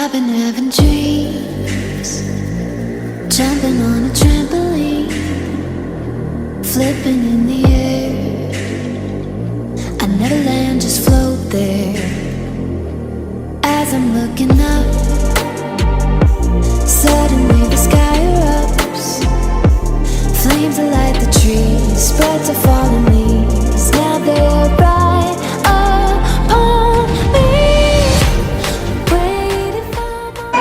I've been having dreams, jumping on a trampoline, flipping in the air. I never land, just float there. As I'm looking up, suddenly the sky erupts. Flames light the trees, spread to fallen leaves. Now they're right upon me.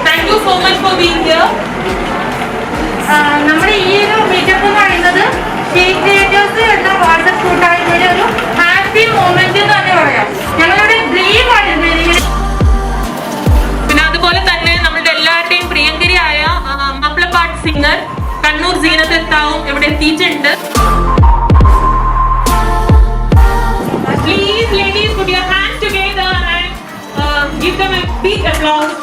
Thank you so much for being here. നമ്മുടെ ഈ ഒരു meetup എന്ന് പറയുന്നത് sheet creators എന്ന WhatsApp കൂട്ടായ്മയുടെ ഒരു happy moment എന്ന് തന്നെ പറയാം. ഞങ്ങളുടെ ഡ്രീം ആണ്. പിന്നെ അതുപോലെ തന്നെ നമ്മളുടെ എല്ലാവരുടെയും പ്രിയങ്കരിയായ മാപ്പിളപ്പാട്ട് സിംഗർ കണ്ണൂർ സീനത്ത് എത്താവും ഇവിടെ എത്തിയിട്ടുണ്ട്. Please ladies put your hands together and give them a big applause.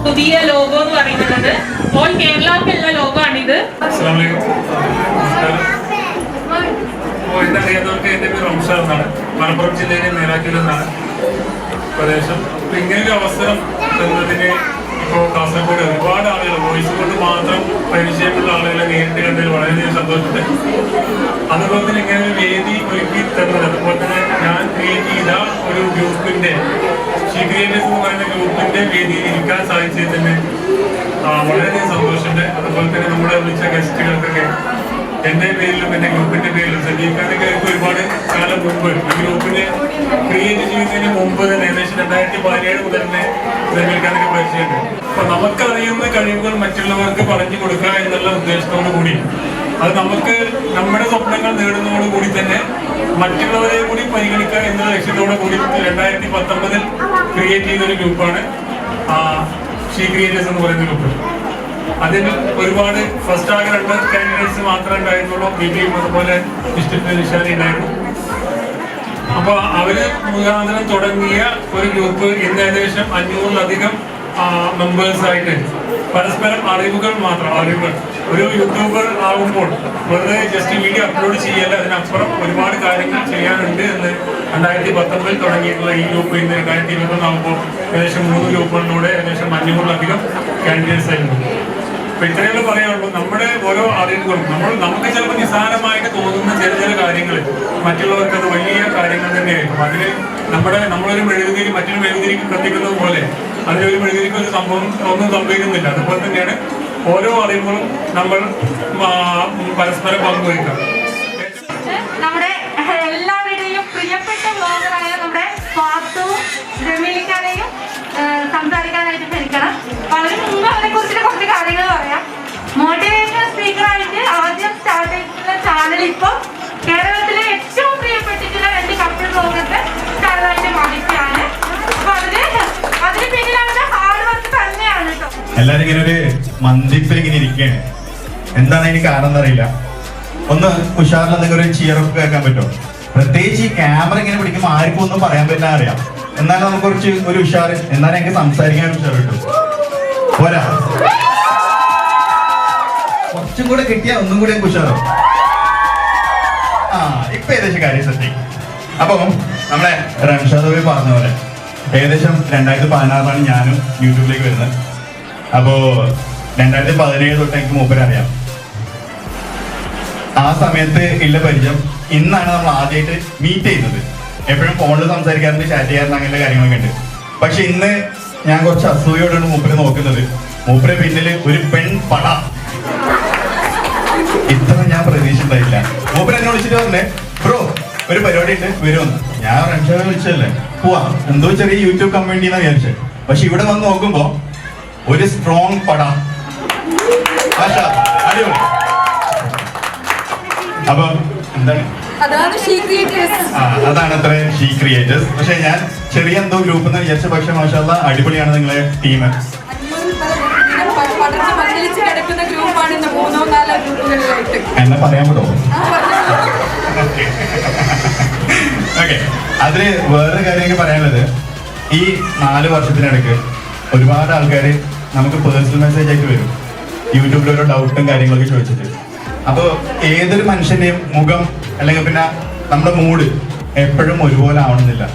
പുതിയ ലോഗോ എന്ന് പറയുന്നത് ഓൾ കേരളത്തിലുള്ള ലോഗോ ആണിത്. ഇതറിയാത്തവർക്ക് എൻ്റെ പേര് റംഷാദ് എന്നാണ്. മലപ്പുറം ജില്ലയിലെ മേലാറ്റൂർ എന്നാണ് പ്രദേശം. അപ്പൊ ഇങ്ങനൊരു അവസരം തന്നതിന് ഇപ്പോൾ കാസർഗോഡ് ഒരുപാട് ആളുകൾ വോയിസ് കൊണ്ട് മാത്രം പരിചയമുള്ള ആളുകളെ നേരിട്ട് കണ്ടതിൽ വളരെയധികം സന്തോഷമുണ്ട്. അതുപോലെ തന്നെ ഇങ്ങനെ ഒരു വേദി ഒരുക്കി തന്നത്, അതുപോലെ തന്നെ ഞാൻ ക്രിയേറ്റ് ചെയ്ത ഒരു ഗ്രൂപ്പിന്റെ ഷീ ക്രിയേറ്റേഴ്സ് എന്ന് പറയുന്ന ഗ്രൂപ്പിന്റെ വേദിയിൽ ഇരിക്കാൻ സാധിച്ചതിൽ തന്നെ വളരെയധികം സന്തോഷമുണ്ട്. അതുപോലെ തന്നെ നമ്മളെ വിളിച്ച ഗസ്റ്റുകൾക്കൊക്കെ എൻ്റെ പേരിലും എൻ്റെ ഗ്രൂപ്പിന്റെ പേരിലും സജീവിക്കാനൊക്കെ ഒരുപാട് കാലം മുമ്പ് ഈ ഗ്രൂപ്പിനെ ക്രിയേറ്റ് ചെയ്യുന്നതിന് മുമ്പ് തന്നെ ഏകദേശം 2017 മുതൽ തന്നെ സജീവിക്കാനൊക്കെ പരിചയമുണ്ട്. അപ്പൊ നമുക്കറിയുന്ന കഴിവുകൾ മറ്റുള്ളവർക്ക് പറഞ്ഞു കൊടുക്കുക എന്നുള്ള ഉദ്ദേശത്തോടു കൂടി, അത് നമുക്ക് നമ്മുടെ സ്വപ്നങ്ങൾ നേടുന്നതോടുകൂടി തന്നെ മറ്റുള്ളവരെ കൂടി പരിഗണിക്കുക എന്നുള്ള ലക്ഷ്യത്തോടു കൂടി 2019 ക്രിയേറ്റ് ചെയ്തൊരു ഗ്രൂപ്പാണ് ഷീ ക്രിയേറ്റേഴ്സ് എന്ന് പറയുന്ന ഗ്രൂപ്പ്. അതിൽ ഒരുപാട് ഫസ്റ്റ് ആകെ 2 കാൻഡിഡേറ്റ്സ് മാത്രമേ ഉണ്ടായിരുന്നുള്ളൂ. ബിബിയും അതുപോലെ നിഷാനി ഉണ്ടായിരുന്നു. അപ്പൊ അവര് മുഖാന്തരം തുടങ്ങിയ ഒരു ഗ്രൂപ്പ് ഇന്ന് ഏകദേശം 500-ലധികം മെമ്പേഴ്സായിട്ട് പരസ്പരം അറിവുകൾ മാത്രം, അറിവുകൾ ഒരു യൂട്യൂബർ ആകുമ്പോൾ വെറുതെ ജസ്റ്റ് വീഡിയോ അപ്ലോഡ് ചെയ്യല്ല, അതിനപ്പുറം ഒരുപാട് കാര്യങ്ങൾ ചെയ്യാനുണ്ട് എന്ന് 2019 തുടങ്ങിയിട്ടുള്ള ഈ ഗ്രൂപ്പ് ഇന്ന് 2021 ആകുമ്പോൾ ഏകദേശം 3 ഗ്രൂപ്പുകളിലൂടെ ഏകദേശം 500-ലധികം കാൻഡിഡേറ്റ്സ് ആയിരുന്നു. അപ്പൊ ഇത്രയുള്ള പറയാനുള്ളൂ. നമ്മുടെ ഓരോ അറിവുകളും നമുക്ക് ചിലപ്പോൾ നിസ്സാരമായിട്ട് തോന്നുന്ന ചില കാര്യങ്ങൾ മറ്റുള്ളവർക്ക് അത് വലിയ കാര്യങ്ങൾ തന്നെയായിരിക്കും. അതിന് നമ്മളൊരു മെഴുകുതിരി മറ്റൊരു മെഴുകുതിരിക്ക് കത്തിക്കുന്നത് പോലെ അതിലൊരു മെഴുകുതിരിക്ക് ഒരു ഒന്നും സംഭവിക്കുന്നില്ല. അതുപോലെ തന്നെയാണ് ഓരോ അറിവുകളും നമ്മൾ പരസ്പരം പങ്കുവയ്ക്കുക. നമ്മുടെ എല്ലാവരുടെയും പ്രിയപ്പെട്ട വ്ളോഗറായ നമ്മുടെ പാത്തു ജമീലിക്കാരെയും സംസാരിക്കാനായിട്ട് ക്ഷണിക്കണം. വളരെ മുമ്പ് അവരെ കുറിച്ച് കുറച്ച് കാര്യങ്ങൾ പറയാം. മോട്ടിവേഷണൽ സ്പീക്കറായിട്ട് ആദ്യം സ്റ്റാർട്ട് ചെയ്തിട്ടുള്ള ചാനൽ ഇപ്പോൾ കേരളത്തിലെ ഏറ്റവും പ്രിയപ്പെട്ടിട്ടുള്ള 2 കപ്പിൾ വ്ളോഗർക്ക് ചാനലായിട്ട് മാറിയിട്ടാണ്. അപ്പൊ അതിന് പിന്നിൽ അവരുടെ ഹാർഡ് വർക്ക് തന്നെയാണ് കേട്ടോ. എല്ലാരും ഇങ്ങനെ ഒരു മന്ദിപ്പിൽ ഇങ്ങനെ ഇരിക്കുകയാണ്. എന്താണ് അതിന് കാരണം എന്നറിയില്ല. ഒന്ന് ഉഷാറിൽ എന്തെങ്കിലും ഒരു ചിയറൊക്കെ കേൾക്കാൻ പറ്റുമോ? പ്രത്യേകിച്ച് ഈ ക്യാമറ ഇങ്ങനെ പിടിക്കുമ്പോൾ ആർക്കും ഒന്നും പറയാൻ പറ്റില്ല അറിയാം. എന്നാലും നമുക്ക് കുറച്ച് ഒരു ഉഷാറ്, എന്നാലും എനിക്ക് സംസാരിക്കാൻ ഉഷാർ കിട്ടും. പോരാ, കുറച്ചും കൂടെ കിട്ടിയാൽ ഒന്നും കൂടെ ഉഷാറോ. ഇപ്പൊ ഏകദേശം കാര്യം സത്യം. അപ്പം നമ്മളെ റംഷാദ് പറഞ്ഞ പോലെ ഏകദേശം 2016 ഞാനും യൂട്യൂബിലേക്ക് വരുന്നത്. അപ്പോ 2017 തൊട്ട് എനിക്ക് മൂപ്പരെ അറിയാം. ആ സമയത്ത് ഇല്ല പരിചയം. ഇന്നാണ് നമ്മൾ ആദ്യമായിട്ട് മീറ്റ് ചെയ്യുന്നത്. എപ്പോഴും ഫോണിൽ സംസാരിക്കാറുണ്ട്, ചാറ്റ് ചെയ്യാറുണ്ട്, അങ്ങനത്തെ കാര്യങ്ങളൊക്കെ ഉണ്ട്. പക്ഷെ ഇന്ന് ഞാൻ കുറച്ച് അസൂയോടാണ് മൂപ്പരെ നോക്കുന്നത്. മൂപ്പരെ പിന്നിൽ ഒരു പെൺ പട. ഇത്ര ഞാൻ പ്രതീക്ഷിച്ചിട്ടില്ല. മൂപ്പര് എന്നെ വിളിച്ചിട്ട് പറഞ്ഞേ, ബ്രോ ഒരു പരിപാടി ഉണ്ട് വരുമെന്ന്. ഞാൻ റംഷാദെ വിളിച്ചതല്ലേ, പോവാ, എന്തോ ചെറിയ യൂട്യൂബ് കമ്മ്യൂണിറ്റി എന്നാ വിചാരിച്ചത്. പക്ഷെ ഇവിടെ വന്ന് നോക്കുമ്പോ ഒരു സ്ട്രോങ് പട. അടിപൊളി. അപ്പൊ എന്താണ് അതാണ് അത്ര ഷീ ക്രിയേറ്റേഴ്സ്. പക്ഷെ ഞാൻ ചെറിയ എന്തോ ഗ്രൂപ്പ് എന്ന് വിചാരിച്ച, പക്ഷെ മാഷാഅല്ലാ അടിപൊളിയാണ് നിങ്ങളെ ടീം. എന്നെ പറയാൻ പറ്റുമോ? ഓക്കെ, അതില് വേറൊരു കാര്യം പറയാനുള്ളത്, ഈ 4 വർഷത്തിനിടയ്ക്ക് ഒരുപാട് ആൾക്കാർ നമുക്ക് പേഴ്സണൽ മെസ്സേജ് ആയിട്ട് വരും, യൂട്യൂബിൽ ഓരോ ഡൗട്ടും കാര്യങ്ങളൊക്കെ ചോദിച്ചിട്ട്. അപ്പോൾ ഏതൊരു മനുഷ്യൻ്റെയും മുഖം അല്ലെങ്കിൽ പിന്നെ നമ്മുടെ മൂഡ് എപ്പോഴും ഒരുപോലെ ആവണമെന്നില്ല.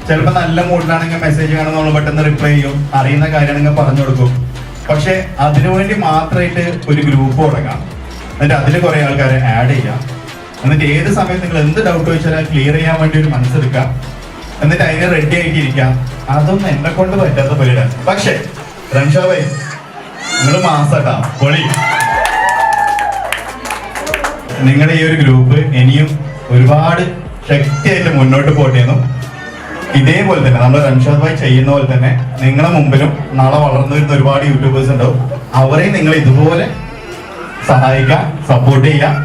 ചിലപ്പോൾ നല്ല മൂഡിലാണെങ്കിൽ മെസ്സേജ് കാണുമ്പോൾ നമ്മൾ പെട്ടെന്ന് റിപ്ലൈ ചെയ്യും, അറിയുന്ന കാര്യമാണെങ്കിൽ പറഞ്ഞു കൊടുക്കും. പക്ഷെ അതിനുവേണ്ടി മാത്രമായിട്ട് ഒരു ഗ്രൂപ്പ് തുടങ്ങാം, എന്നിട്ട് അതിൽ കുറേ ആൾക്കാരെ ആഡ് ചെയ്യാം, എന്നിട്ട് ഏത് സമയത്ത് നിങ്ങൾ എന്ത് ഡൗട്ട് ചോദിച്ചാലും ക്ലിയർ ചെയ്യാൻ വേണ്ടി ഒരു മനസ്സെടുക്കാം, എന്നിട്ട് അതിനെ റെഡി ആയിട്ടിരിക്കാം. അതൊന്നും എന്നെ കൊണ്ട് പറ്റാത്ത പരിപാടിയാണ്. പക്ഷെ റംഷാ ഭായി നിങ്ങൾ മാസാട്ടാ പൊളി. നിങ്ങളുടെ ഈ ഒരു ഗ്രൂപ്പ് ഇനിയും ഒരുപാട് ശക്തിയായിട്ട് മുന്നോട്ട് പോട്ടേന്നും ഇതേപോലെ തന്നെ നമ്മൾ റംഷാദ് ഭായി ചെയ്യുന്ന പോലെ തന്നെ നിങ്ങളെ മുമ്പിലും നാളെ വളർന്നു വരുന്ന ഒരുപാട് യൂട്യൂബേഴ്സ് ഉണ്ടാവും. അവരെയും നിങ്ങൾ ഇതുപോലെ സഹായിക്കാം, സപ്പോർട്ട് ചെയ്യാം,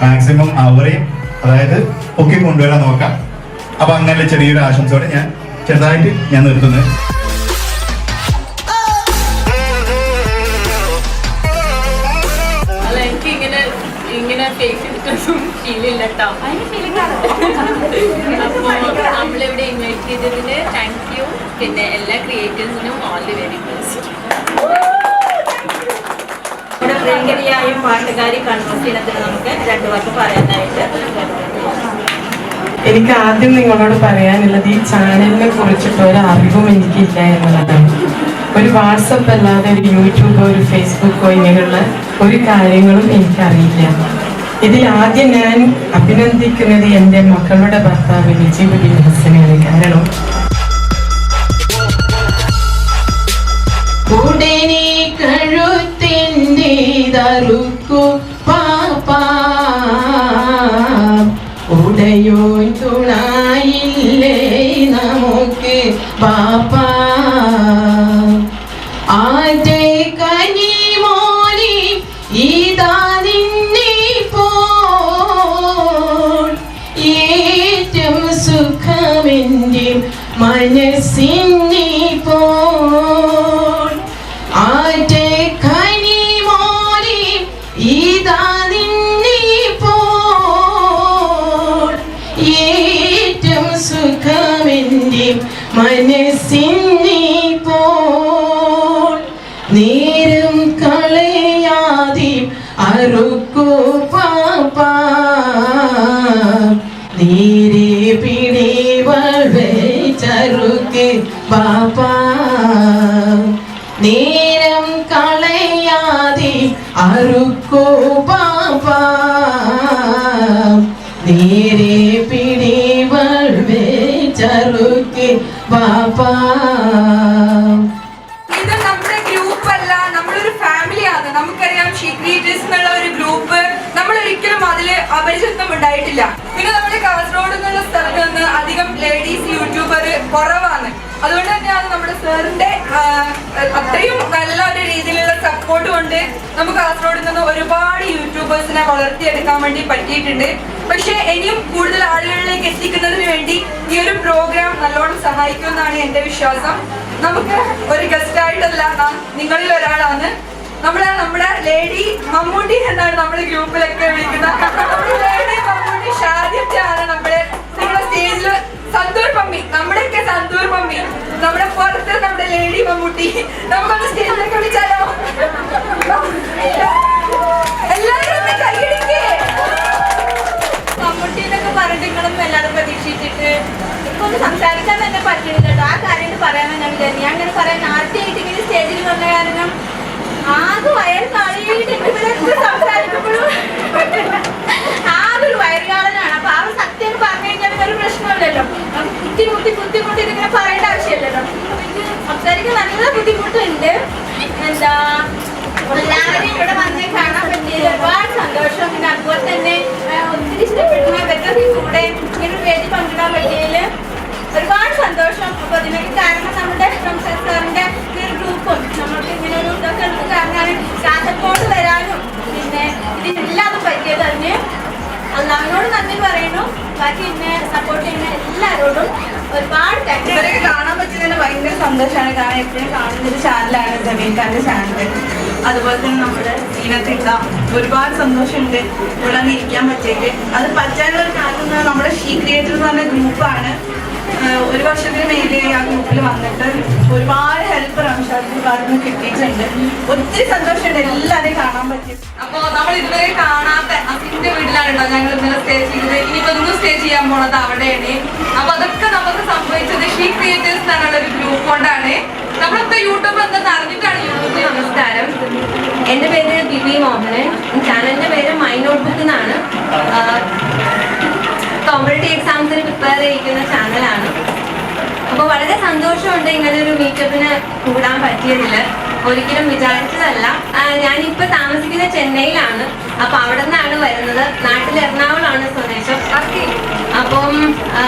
മാക്സിമം അവരെയും അതായത് പൊക്കി കൊണ്ടുവരാൻ നോക്കാം. അപ്പൊ അങ്ങനെ ചെറിയൊരു ആശംസയോടെ ഞാൻ ചെറുതായിട്ട് നിർത്തുന്നത്. എനിക്ക് ഇങ്ങനെ ഫേസ് ചെയ്തിട്ടൊന്നും ഫീലില്ല കേട്ടോ. അപ്പോൾ നമ്മളിവിടെ ഇൻവൈറ്റ് ചെയ്തതിന് താങ്ക് യു. പിന്നെ എല്ലാ ക്രിയേറ്റേഴ്സിനും ഓൾ ദി വെരി ബെസ്റ്റ്. നമ്മുടെ പ്രിയങ്കരിയായും പാട്ടുകാരി കൺവെൻഷനത്തിന് നമുക്ക് 2 വാക്ക് പറയാനായിട്ട്. എനിക്ക് ആദ്യം നിങ്ങളോട് പറയാനുള്ളത് ഈ ചാനലിനെ കുറിച്ചിട്ട് ഒരു അറിവും എനിക്കില്ല എന്നുള്ളതാണ്. ഒരു വാട്സപ്പ് അല്ലാതെ ഒരു യൂട്യൂബോ ഒരു ഫേസ്ബുക്കോ ഇങ്ങനെയുള്ള ഒരു കാര്യങ്ങളും എനിക്കറിയില്ല. ഇതിൽ ആദ്യം ഞാൻ അഭിനന്ദിക്കുന്നത് എൻ്റെ മക്കളുടെ ഭർത്താവ് വിജയ് ബിസിനെയാണ്. കാരണം ഉടനെ കഴുത്തിൻ്റെ തറുക്കു പാപ്പാ ഉടയോ തുണായില്ലേ നമുക്ക് പാപ്പാ ആറ്റേ കനി മോനി ഇതാ നിന്നെ പോൽ ഏറ്റവും സുഖമെൻ്റെ മനസ്സിനെ പോൽ ആറ്റേ കനി മോനി ഇതാ നിന്നെ പോൽ ഏറ്റവും സുഖമെൻ്റെ മനസ്സിനെ പോൽ നേരം കളയാതെ അറുക്കു പാപ്പാ നേരെ പിടിവൾ വെച്ചറുക്ക് പാപ്പാ നേരം കളയാതെ അറുക്കു പാപ്പാ നേരെ പിടിവൾ വെച്ചറുക്ക് പാപ്പാ. ഇത് നമ്മുടെ ഗ്രൂപ്പല്ല, നമ്മളൊരു ഫാമിലിയാണ്. നമുക്കറിയാം ഷീ ക്രിയേറ്റേഴ്സ് എന്നുള്ള ഒരു ഗ്രൂപ്പ് നമ്മൾ ഒരിക്കലും അതിൽ അപരിചിതം ഉണ്ടായിട്ടില്ല. പിന്നെ നമ്മുടെ കാസർഗോഡ് എന്നുള്ള സ്ഥലത്ത് നിന്ന് അധികം ലേഡീസ് യൂട്യൂബർ കുറവാണ്. അതുകൊണ്ട് തന്നെയാണ് നമ്മുടെ സാറിന്റെ അത്രയും നല്ല ഒരു രീതിയിലുള്ള സപ്പോർട്ട് കൊണ്ട് നമുക്ക് കാസർഗോഡിൽ നിന്ന് ഒരുപാട് യൂട്യൂബേഴ്സിനെ വളർത്തിയെടുക്കാൻ വേണ്ടി പറ്റിയിട്ടുണ്ട്. പക്ഷെ ഇനിയും കൂടുതൽ ആളുകളിലേക്ക് എത്തിക്കുന്നതിന് വേണ്ടി ഈ ഒരു പ്രോഗ്രാം നല്ലോണം സഹായിക്കുമെന്നാണ് എൻ്റെ വിശ്വാസം. നമുക്ക് ഒരു ഗസ്റ്റ് ആയിട്ടല്ല, നിങ്ങളിൽ ഒരാളാണ്. നമ്മുടെ ലേഡി മമ്മൂട്ടി എന്നാണ് നമ്മുടെ ഗ്രൂപ്പിലൊക്കെ വിളിക്കുന്നത്. ലേഡി മമ്മൂട്ടി ഷാദിയാണ് നമ്മുടെ സ്റ്റേജിൽ. സന്തൂർ മമ്മി, നമ്മുടെയൊക്കെ സന്തൂർ മമ്മി, നമ്മുടെ പുറത്ത് നമ്മുടെ ലേഡി മമ്മൂട്ടി. നമുക്കൊന്ന് സ്റ്റേജിലൊക്കെ വിളിച്ചാലോ? എല്ലാവരും ഒന്ന് കൈയടിക്കേ. മമ്മൂട്ടി എന്നൊക്കെ പറഞ്ഞിട്ട് നിങ്ങളൊന്നും എല്ലാവരും പ്രതീക്ഷിച്ചിട്ട് ഒന്ന് സംസാരിക്കാൻ തന്നെ പറ്റുന്നില്ല. ആ കാര്യം പറയാൻ തന്നെ വിചാരിച്ചു. ഞാൻ അങ്ങനെ പറയാൻ ആദ്യമായിട്ട് ഇങ്ങനെ സ്റ്റേജിൽ വന്ന കാരണം ആകെ വയർ കാളിയിട്ട് സംസാരിക്കുമ്പോഴും ആകെ ഒരു വയറുകാളനാണ്. അപ്പൊ ആ സത്യം പറഞ്ഞു കഴിഞ്ഞാൽ ഒരു പ്രശ്നമില്ലല്ലോ. ബുദ്ധിമുട്ടി ഇതിങ്ങനെ പറയേണ്ട ആവശ്യമില്ലല്ലോ. സംസാരിക്കാൻ നല്ല ബുദ്ധിമുട്ടുണ്ട്. എന്താ എല്ലാവരും ഇവിടെ വന്ന് കാണാൻ പറ്റിയത് ഒരുപാട് സന്തോഷം. പിന്നെ അതുപോലെ തന്നെ ഒത്തിരി ഇഷ്ടപ്പെടുന്ന ഇവരുടെ കൂടെ ഇങ്ങനെ വേദി പങ്കിടാൻ പറ്റിയതിൽ ഒരുപാട് സന്തോഷം. അപ്പൊ അതിനൊക്കെ കാരണം നമ്മുടെ റംഷാദ് സാറിന്റെ ഒരു ഗ്രൂപ്പും നമ്മൾക്ക് ഇങ്ങനെ ഒരു ഇതൊക്കെ ഉള്ളത് കാരണമാണ് കാസർഗോഡ് വരാനും പിന്നെ ഇതിനെല്ലാതും പറ്റിയത്. അതിന് അള്ളാഹിനോട് നന്ദി പറയുന്നു. ബാക്കി എന്നെ സപ്പോർട്ട് ചെയ്യുന്ന എല്ലാവരോടും ഒരുപാട് താങ്ക്സ്. ഇവരൊക്കെ കാണാൻ പറ്റിയതിന് ഭയങ്കര സന്തോഷമാണ്. കാരണം എപ്പോഴും കാണുന്നൊരു ചാനലാണ് ജമീൽഖാന്റെ ചാനൽ. അതുപോലെ തന്നെ നമ്മുടെ സീനത്തിട്ട ഒരുപാട് സന്തോഷമുണ്ട് ഇവിടെ നിന്ന് ഇരിക്കാൻ പറ്റിയിട്ട്. അത് പറ്റാനുള്ള ഒരു കാരണം നമ്മുടെ ഷീ ക്രിയേറ്റർ എന്ന് പറഞ്ഞ ഗ്രൂപ്പാണ്. ഒരു വർഷത്തിന് മേലെ ആ ഗ്രൂപ്പിൽ വന്നിട്ട് ഒരുപാട് ഹെൽപ്പ് റംഷാദിന്റെ ഭാഗത്ത് നിന്ന് കിട്ടിയിട്ടുണ്ട്. ഒത്തിരി സന്തോഷമുണ്ട് എല്ലാവരെയും കാണാൻ പറ്റി. അപ്പോൾ നമ്മൾ ഇതുവരെ കാണാത്ത അസിന്റെ വീട്ടിലാണല്ലോ ഞങ്ങൾ ഇന്നലെ സ്റ്റേ ചെയ്തത്. ഇനിയിപ്പോൾ ഇന്ന് സ്റ്റേ ചെയ്യാൻ പോണത് അവിടെയാണ്. അപ്പൊ അതൊക്കെ നമുക്ക് സംഭവിച്ചത് ഷീ ക്രിയേറ്റേഴ്സ് എന്നുള്ള ഒരു ഗ്രൂപ്പ് കൊണ്ടാണ്. നമ്മളൊക്കെ യൂട്യൂബ് എന്തെന്ന് അറിഞ്ഞിട്ടാണ് യൂട്യൂബിൽ. നമസ്കാരം, എൻ്റെ പേര് ബിബി മോഹനൻ. ചാനലിൻ്റെ പേര് മൈ നോട്ട്ബുക്ക് എന്നാണ്. കോമ്പറ്റേറ്റീവ് എക്സാംസിന് പ്രിപ്പയർ ചെയ്യിക്കുന്ന ചാനലാണ്. അപ്പോൾ വളരെ സന്തോഷമുണ്ട് ഇങ്ങനെ ഒരു മീറ്റപ്പിന് കൂടാൻ പറ്റിയതിൽ. ഒരിക്കലും വിചാരിച്ചതല്ല. ഞാനിപ്പോൾ താമസിക്കുന്ന ചെന്നൈയിലാണ്. അപ്പോൾ അവിടെ നിന്നാണ് വരുന്നത്. നാട്ടിൽ എറണാകുളമാണ് സ്വദേശം. അപ്പം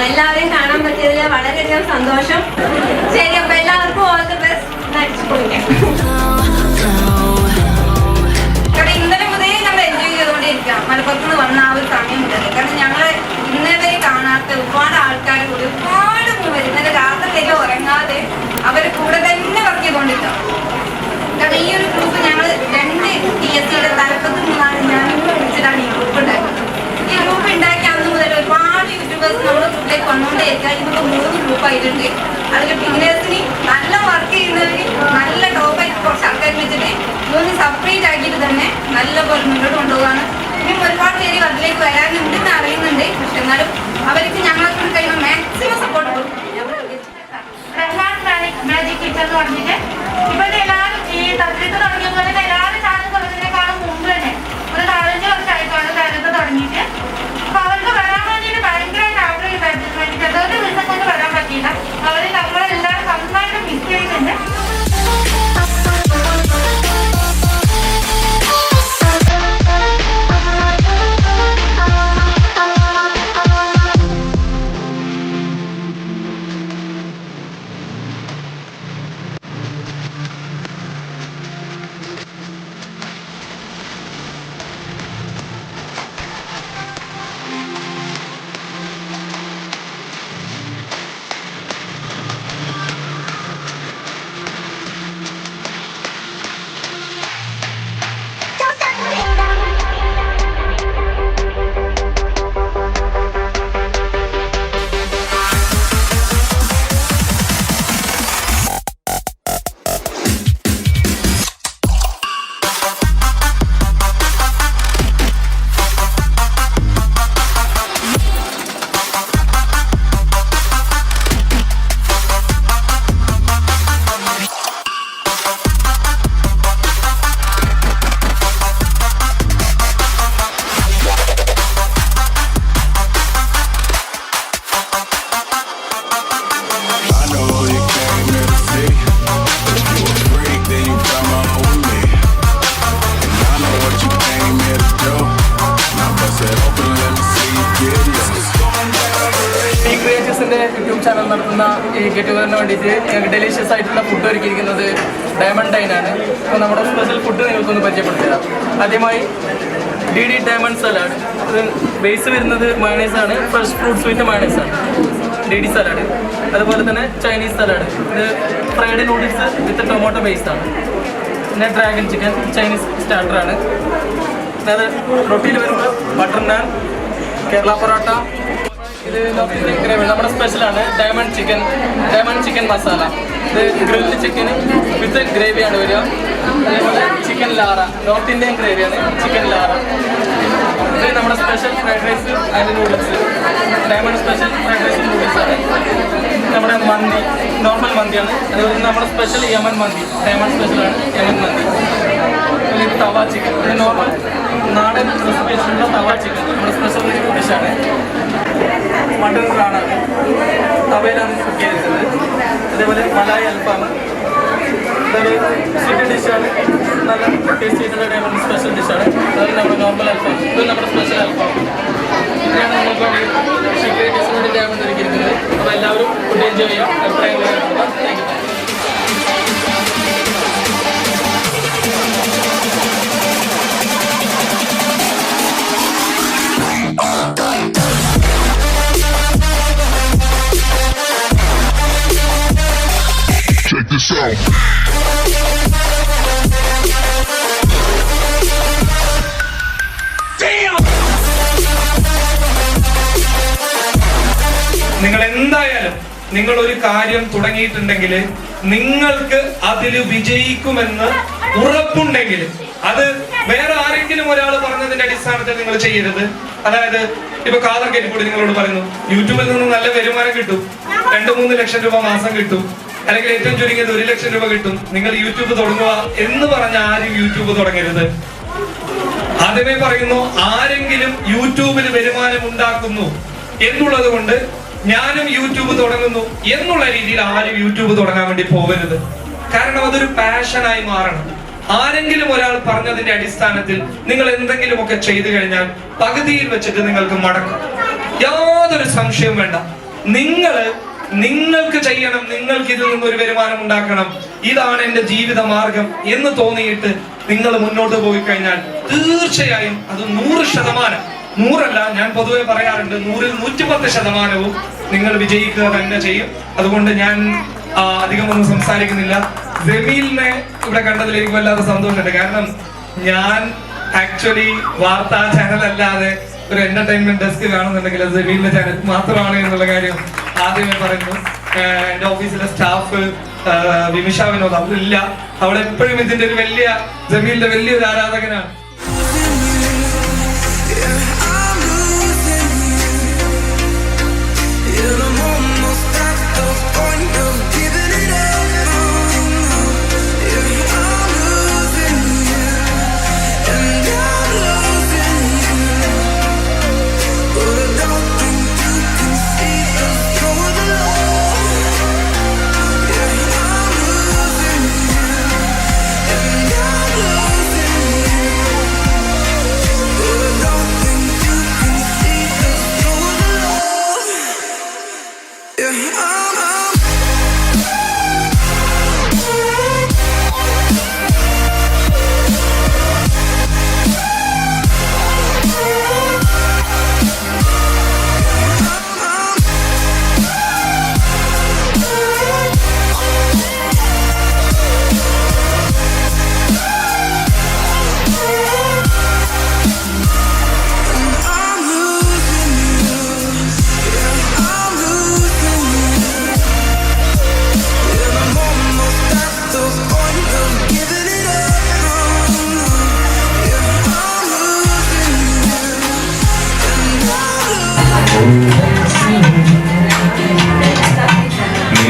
എല്ലാവരെയും കാണാൻ പറ്റിയതിൽ വളരെയധികം സന്തോഷം. ശരി, അപ്പോൾ എല്ലാവർക്കും ഓൾ ദി ബെസ്റ്റ്. അടിച്ചു പോയിക്കാം. ഇന്നലെ മുതലേ ഞങ്ങൾ എൻജോയ് ചെയ്തുകൊണ്ടിരിക്കാം മലപ്പുറത്ത് നിന്ന് വന്ന ആ ഒരു സമയം മുതൽ. കാരണം ഞങ്ങൾ ഇന്നേവരെ കാണാത്ത ഒരുപാട് ആൾക്കാർ കൂടി ഒരുപാട് പേര് ഇന്നലെ രാത്രി വരെ ഉറങ്ങാതെ അവരെ കൂടെ തന്നെ വർക്ക് ചെയ്തുകൊണ്ടിരിക്കാം. കാരണം ഈ ഒരു ഗ്രൂപ്പ് ഞങ്ങൾ 2 TSCയുടെ തലപ്പത്ത് നിന്നാണ് ഞാനും വിളിച്ചിട്ടാണ് ഈ ഗ്രൂപ്പ് ഉണ്ടാക്കുന്നത്. ഈ ഗ്രൂപ്പ് ഉണ്ടാക്കിയ അന്ന് മുതൽ ഒരുപാട് യൂട്യൂബേഴ്സ് നമ്മുടെ ഗ്രൂപ്പിലേക്ക് വന്നുകൊണ്ടേയിരിക്കുക. ഇതിപ്പോൾ 3 ഗ്രൂപ്പായിട്ടുണ്ട്. അതിൽ ബിഗിനേഴ്സിന് നല്ല വർക്ക് ചെയ്യുന്നവർ നല്ല ടോപ്പായിട്ട് കുറച്ച് ആൾക്കാർ വെച്ചിട്ട് 3 സെപ്പറേറ്റ് ആക്കിയിട്ട് തന്നെ നല്ലപോലെ മുന്നോട്ട് കൊണ്ടുപോകാണ്. ഇനിയും ഒരുപാട് പേര് അതിലേക്ക് വരാനുണ്ടെന്ന് അറിയുന്നുണ്ട്. പക്ഷെ എന്നാലും അവർക്ക് ഞങ്ങളെ കൊണ്ട് കഴിയുന്ന മാക്സിമം സപ്പോർട്ട് കൊടുക്കും. മാജിക് കിച്ചൺ എന്ന് പറഞ്ഞിട്ട് ഇവിടെ എല്ലാവരും ഈ തദ്ദേശ തുടങ്ങിയ പോലെ എല്ലാവരും ചാനൽ തുടങ്ങുന്നതിനേക്കാളും മുമ്പ് തന്നെ ഒരു 4-5 വർഷമായിട്ടാണ് ചാനൽ തുടങ്ങിയിട്ട്. അപ്പൊ അവർക്ക് വരാൻ വേണ്ടിയിട്ട് ഭയങ്കരമായിട്ട് ആഗ്രഹം വേണ്ടിയിട്ട് അതൊരു ദിവസം കൊണ്ട് വരാൻ പറ്റിയില്ല. അവർ നമ്മളെല്ലാവരും നന്നായിട്ട് മിസ് ചെയ്യുന്നുണ്ട്. യൂട്യൂബ് ചാനൽ നടത്തുന്ന ഈ ഗെറ്റ് ടുഗദറിന് വേണ്ടിയിട്ട് ഞങ്ങൾക്ക് ഡെലീഷ്യസ് ആയിട്ടുള്ള ഫുഡ് ഒരുക്കിയിരിക്കുന്നത് ഡയമണ്ട് ഡൈനാണ്. അപ്പോൾ നമ്മുടെ സ്പെഷ്യൽ ഫുഡ് നിങ്ങൾക്കൊന്ന് പരിചയപ്പെടുത്തുക. ആദ്യമായി DD ഡയമണ്ട് സലാഡ്. ഇത് ബേസ് വരുന്നത് മയണൈസാണ്. ഫ്രഷ് ഫ്രൂട്ട്സ് വിത്ത് മയണൈസാണ് DD സലാഡ്. അതുപോലെ തന്നെ ചൈനീസ് സലാഡ്. ഇത് ഫ്രൈഡ് നൂഡിൽസ് വിത്ത് ടൊമാറ്റോ ബേസാണ്. പിന്നെ ഡ്രാഗൺ ചിക്കൻ ചൈനീസ് സ്റ്റാർട്ടറാണ്. അത് റൊട്ടിയിൽ വരുമ്പോൾ ബട്ടർ നാൻ, കേരള പൊറോട്ട. ഇത് ഗ്രേവി നമ്മുടെ സ്പെഷ്യലാണ്. Diamond chicken masala. ഇത് ഗ്രിൽഡ് ചിക്കന് വിത്ത് ഗ്രേവിയാണ് വരിക. അതേപോലെ ചിക്കൻ ലാറ, നോർത്ത് ഇന്ത്യൻ ഗ്രേവിയാണ് ചിക്കൻ ലാറ. ഇത് നമ്മുടെ special fried rice and noodles. Diamond special fried rice നൂഡിൽസാണ്. നമ്മുടെ മന്തി നോർമൽ മന്തിയാണ്. അതുപോലെ നമ്മുടെ സ്പെഷ്യൽ യമൻ മന്തി. ഡയമണ്ട് സ്പെഷ്യലാണ് യമൻ മന്തി. ഇത് തവ ചിക്കൻ. ഇത് നോർമൽ നാടൻ റെസിപ്പി വെച്ചിട്ടുള്ള തവ ചിക്കൻ നമ്മുടെ സ്പെഷ്യൽ ഡിഷാണ്. മട്ടൺ റാണാണ്. തവയിലാണ് കുക്ക് ചെയ്തിട്ടുള്ളത്. അതേപോലെ മലായി അൽഫാം. ഇതൊരു സ്വീറ്റ് ഡിഷാണ്. നല്ല ടേസ്റ്റ് ആയിട്ടുള്ള ഡയമണ്ട് സ്പെഷ്യൽ ഡിഷാണ്. അതുപോലെ നമ്മുടെ നോർമൽ അൽഫാം. ഇത് നമ്മുടെ സ്പെഷ്യൽ അൽഫാം. ഇതാണ് നമുക്ക് വേണ്ടി ക്രിയേറ്റേഴ്സിന് വേണ്ടി ഡയമണ്ട് ഒരുക്കിയിരിക്കുന്നത്. അപ്പോൾ എല്ലാവരും ഫുഡ് എൻജോയ് ചെയ്യാം. അഭിപ്രായം thank you. Check this out. നിങ്ങൾ ഒരു കാര്യം തുടങ്ങിയിട്ടുണ്ടെങ്കിൽ നിങ്ങൾക്ക് അതിൽ വിജയിക്കുമെന്ന് ഉറപ്പുണ്ടെങ്കിൽ അത് വേറെ ആരെങ്കിലും ഒരാൾ പറഞ്ഞതിന്റെ അടിസ്ഥാനത്തിൽ നിങ്ങൾ ചെയ്യരുത്. അതായത് ഇപ്പൊ കാതർ കെട്ടിക്കൂടി നിങ്ങളോട് പറയുന്നു യൂട്യൂബിൽ നിന്ന് നല്ല വരുമാനം കിട്ടും, 2-3 ലക്ഷം രൂപ മാസം കിട്ടും, അല്ലെങ്കിൽ ഏറ്റവും ചുരുങ്ങിയത് 1 ലക്ഷം രൂപ കിട്ടും, നിങ്ങൾ യൂട്യൂബ് തുടങ്ങുക എന്ന് പറഞ്ഞ ആരും യൂട്യൂബ് തുടങ്ങരുത്. ആദ്യമേ പറയുന്നു, ആരെങ്കിലും യൂട്യൂബിൽ വരുമാനം ഉണ്ടാക്കുന്നു എന്നുള്ളത് കൊണ്ട് ഞാനും യൂട്യൂബ് തുടങ്ങുന്നു എന്നുള്ള രീതിയിൽ ആരും യൂട്യൂബ് തുടങ്ങാൻ വേണ്ടി പോകരുത്. കാരണം അതൊരു പാഷനായി മാറണം. ആരെങ്കിലും ഒരാൾ പറഞ്ഞതിന്റെ അടിസ്ഥാനത്തിൽ നിങ്ങൾ എന്തെങ്കിലുമൊക്കെ ചെയ്തു കഴിഞ്ഞാൽ പകുതിയിൽ വെച്ചിട്ട് നിങ്ങൾക്ക് മടക്കും. യാതൊരു സംശയവും വേണ്ട. നിങ്ങൾക്ക് ചെയ്യണം, നിങ്ങൾക്ക് ഇതിൽ നിന്നൊരു വരുമാനം ഉണ്ടാക്കണം, ഇതാണ് എന്റെ ജീവിത മാർഗം എന്ന് തോന്നിയിട്ട് നിങ്ങൾ മുന്നോട്ട് പോയി കഴിഞ്ഞാൽ തീർച്ചയായും അത് 100%, 100 ഞാൻ പൊതുവെ പറയാറുണ്ട്, 100-ൽ 110% നിങ്ങൾ വിജയിക്കുക തന്നെ ചെയ്യും. അതുകൊണ്ട് ഞാൻ അധികമൊന്നും സംസാരിക്കുന്നില്ല. ജമീലിനെ ഇവിടെ കണ്ടതിൽ എനിക്ക് വല്ലാതെ സന്തോഷമുണ്ട്. കാരണം ഞാൻ ആക്ച്വലി വാർത്താ ചാനൽ അല്ലാതെ ഒരു എന്റർടൈൻമെന്റ് ഡെസ്ക് കാണുന്നുണ്ടെങ്കിൽ അത് ജമീലിന്റെ ചാനൽ മാത്രമാണ് എന്നുള്ള കാര്യം ആദ്യമേ പറയുന്നു. എന്റെ ഓഫീസിലെ സ്റ്റാഫ് വിമിഷ വിനോദ് അവരില്ല, അവിടെ എപ്പോഴും ഇതിന്റെ ഒരു ജമീലിന്റെ വലിയൊരു ആരാധകനാണ്.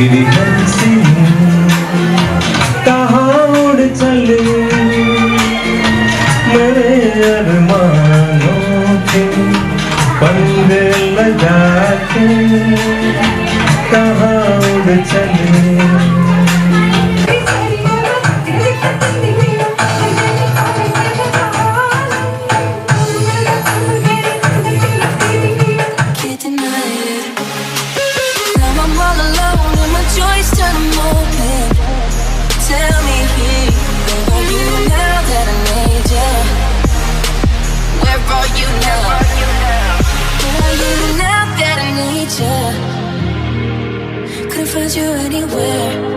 मेरी हंसी कहाँ उड़ चले मेरे अरमानों के पंगे लगा के कहाँ उड़ चले. Couldn't find you anywhere.